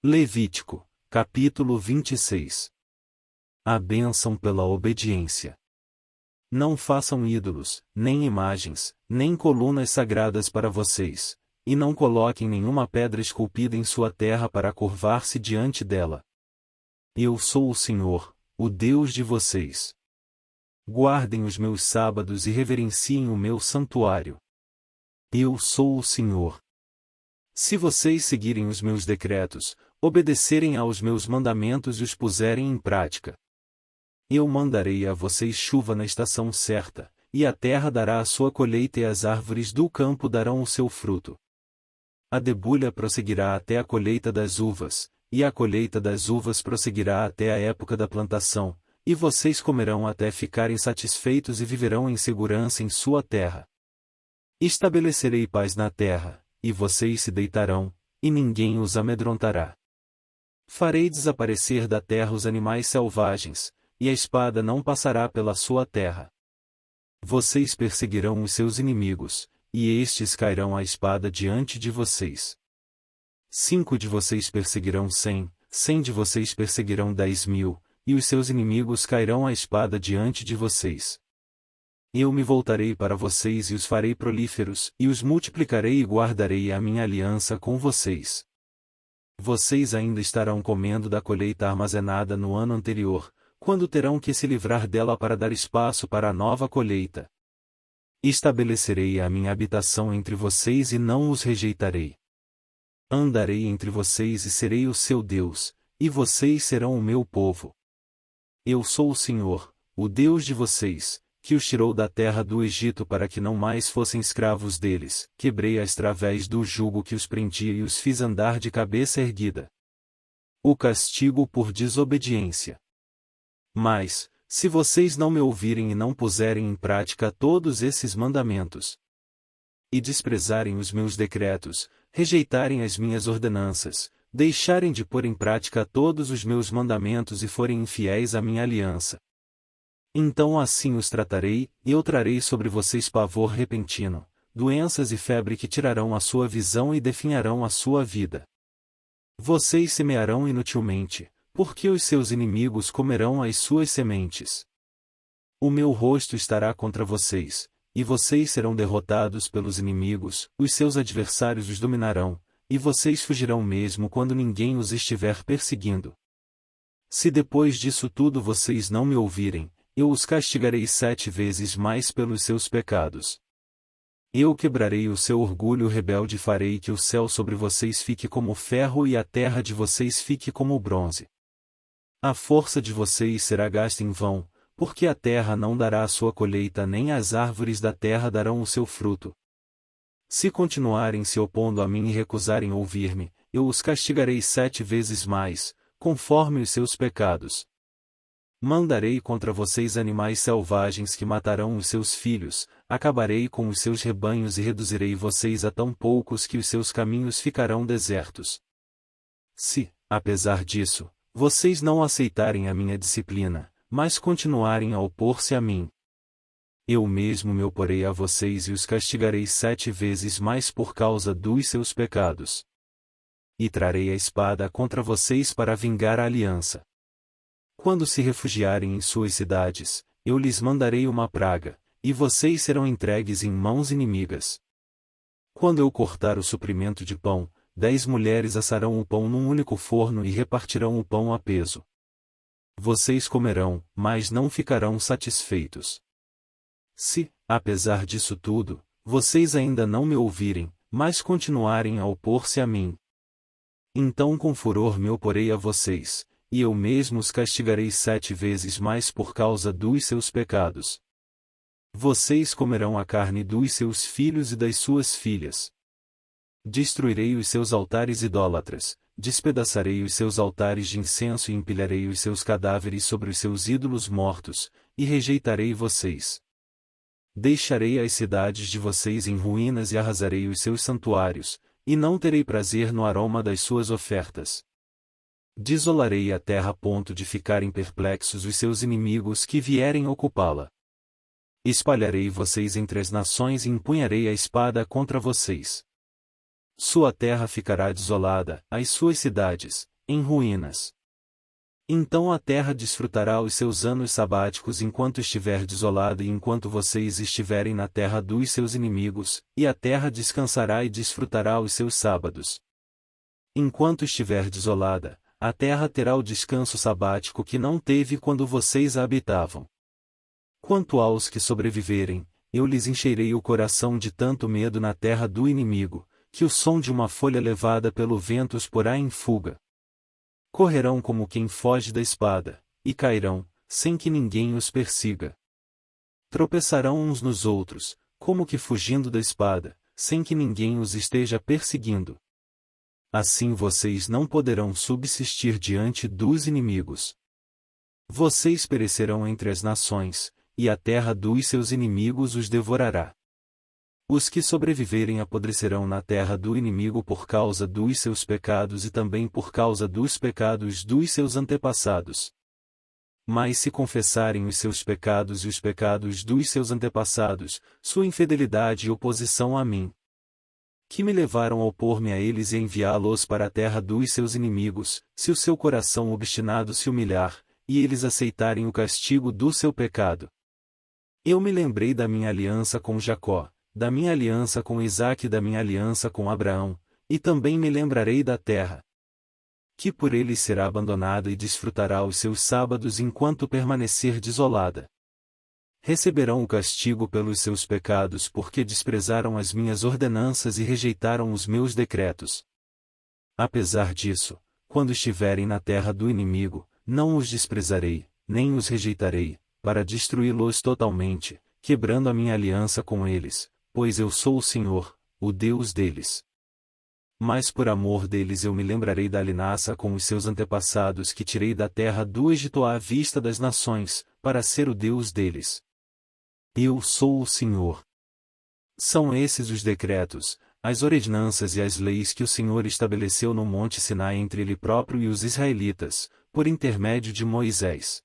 Levítico, capítulo 26. A bênção pela obediência. Não façam ídolos, nem imagens, nem colunas sagradas para vocês, e não coloquem nenhuma pedra esculpida em sua terra para curvar-se diante dela. Eu sou o Senhor, o Deus de vocês. Guardem os meus sábados e reverenciem o meu santuário. Eu sou o Senhor. Se vocês seguirem os meus decretos, obedecerem aos meus mandamentos e os puserem em prática, eu mandarei a vocês chuva na estação certa, e a terra dará a sua colheita e as árvores do campo darão o seu fruto. A debulha prosseguirá até a colheita das uvas, e a colheita das uvas prosseguirá até a época da plantação, e vocês comerão até ficarem satisfeitos e viverão em segurança em sua terra. Estabelecerei paz na terra, e vocês se deitarão, e ninguém os amedrontará. Farei desaparecer da terra os animais selvagens, e a espada não passará pela sua terra. Vocês perseguirão os seus inimigos, e estes cairão à espada diante de vocês. 5 de vocês perseguirão 100, 100 de vocês perseguirão 10.000, e os seus inimigos cairão à espada diante de vocês. Eu me voltarei para vocês e os farei prolíferos, e os multiplicarei e guardarei a minha aliança com vocês. Vocês ainda estarão comendo da colheita armazenada no ano anterior, quando terão que se livrar dela para dar espaço para a nova colheita. Estabelecerei a minha habitação entre vocês e não os rejeitarei. Andarei entre vocês e serei o seu Deus, e vocês serão o meu povo. Eu sou o Senhor, o Deus de vocês, que os tirou da terra do Egito para que não mais fossem escravos deles. Quebrei as travéis do jugo que os prendia e os fiz andar de cabeça erguida. O castigo por desobediência. Mas, se vocês não me ouvirem e não puserem em prática todos esses mandamentos, e desprezarem os meus decretos, rejeitarem as minhas ordenanças, deixarem de pôr em prática todos os meus mandamentos e forem infiéis à minha aliança, então assim os tratarei, e eu trarei sobre vocês pavor repentino, doenças e febre que tirarão a sua visão e definharão a sua vida. Vocês semearão inutilmente, porque os seus inimigos comerão as suas sementes. O meu rosto estará contra vocês, e vocês serão derrotados pelos inimigos, os seus adversários os dominarão, e vocês fugirão mesmo quando ninguém os estiver perseguindo. Se depois disso tudo vocês não me ouvirem, eu os castigarei 7 vezes mais pelos seus pecados. Eu quebrarei o seu orgulho rebelde e farei que o céu sobre vocês fique como ferro e a terra de vocês fique como bronze. A força de vocês será gasta em vão, porque a terra não dará a sua colheita nem as árvores da terra darão o seu fruto. Se continuarem se opondo a mim e recusarem ouvir-me, eu os castigarei 7 vezes mais, conforme os seus pecados. Mandarei contra vocês animais selvagens que matarão os seus filhos, acabarei com os seus rebanhos e reduzirei vocês a tão poucos que os seus caminhos ficarão desertos. Se, apesar disso, vocês não aceitarem a minha disciplina, mas continuarem a opor-se a mim, eu mesmo me oporei a vocês e os castigarei 7 vezes mais por causa dos seus pecados. E trarei a espada contra vocês para vingar a aliança. Quando se refugiarem em suas cidades, eu lhes mandarei uma praga, e vocês serão entregues em mãos inimigas. Quando eu cortar o suprimento de pão, 10 mulheres assarão o pão num único forno e repartirão o pão a peso. Vocês comerão, mas não ficarão satisfeitos. Se, apesar disso tudo, vocês ainda não me ouvirem, mas continuarem a opor-se a mim, então com furor me oporei a vocês, e eu mesmo os castigarei 7 vezes mais por causa dos seus pecados. Vocês comerão a carne dos seus filhos e das suas filhas. Destruirei os seus altares idólatras, despedaçarei os seus altares de incenso e empilharei os seus cadáveres sobre os seus ídolos mortos, e rejeitarei vocês. Deixarei as cidades de vocês em ruínas e arrasarei os seus santuários, e não terei prazer no aroma das suas ofertas. Desolarei a terra a ponto de ficarem perplexos os seus inimigos que vierem ocupá-la. Espalharei vocês entre as nações e empunharei a espada contra vocês. Sua terra ficará desolada, as suas cidades, em ruínas. Então a terra desfrutará os seus anos sabáticos enquanto estiver desolada e enquanto vocês estiverem na terra dos seus inimigos, e a terra descansará e desfrutará os seus sábados. Enquanto estiver desolada, a terra terá o descanso sabático que não teve quando vocês a habitavam. Quanto aos que sobreviverem, eu lhes encherei o coração de tanto medo na terra do inimigo, que o som de uma folha levada pelo vento os porá em fuga. Correrão como quem foge da espada, e cairão, sem que ninguém os persiga. Tropeçarão uns nos outros, como que fugindo da espada, sem que ninguém os esteja perseguindo. Assim vocês não poderão subsistir diante dos inimigos. Vocês perecerão entre as nações, e a terra dos seus inimigos os devorará. Os que sobreviverem apodrecerão na terra do inimigo por causa dos seus pecados e também por causa dos pecados dos seus antepassados. Mas se confessarem os seus pecados e os pecados dos seus antepassados, sua infidelidade e oposição a mim, que me levaram a opor-me a eles e enviá-los para a terra dos seus inimigos, se o seu coração obstinado se humilhar, e eles aceitarem o castigo do seu pecado. Eu me lembrei da minha aliança com Jacó, da minha aliança com Isaque e da minha aliança com Abraão, e também me lembrarei da terra, que por eles será abandonada e desfrutará os seus sábados enquanto permanecer desolada. Receberão o castigo pelos seus pecados porque desprezaram as minhas ordenanças e rejeitaram os meus decretos. Apesar disso, quando estiverem na terra do inimigo, não os desprezarei, nem os rejeitarei, para destruí-los totalmente, quebrando a minha aliança com eles, pois eu sou o Senhor, o Deus deles. Mas por amor deles eu me lembrarei da aliança com os seus antepassados que tirei da terra do Egito à vista das nações, para ser o Deus deles. Eu sou o Senhor. São esses os decretos, as ordenanças e as leis que o Senhor estabeleceu no monte Sinai entre ele próprio e os israelitas, por intermédio de Moisés.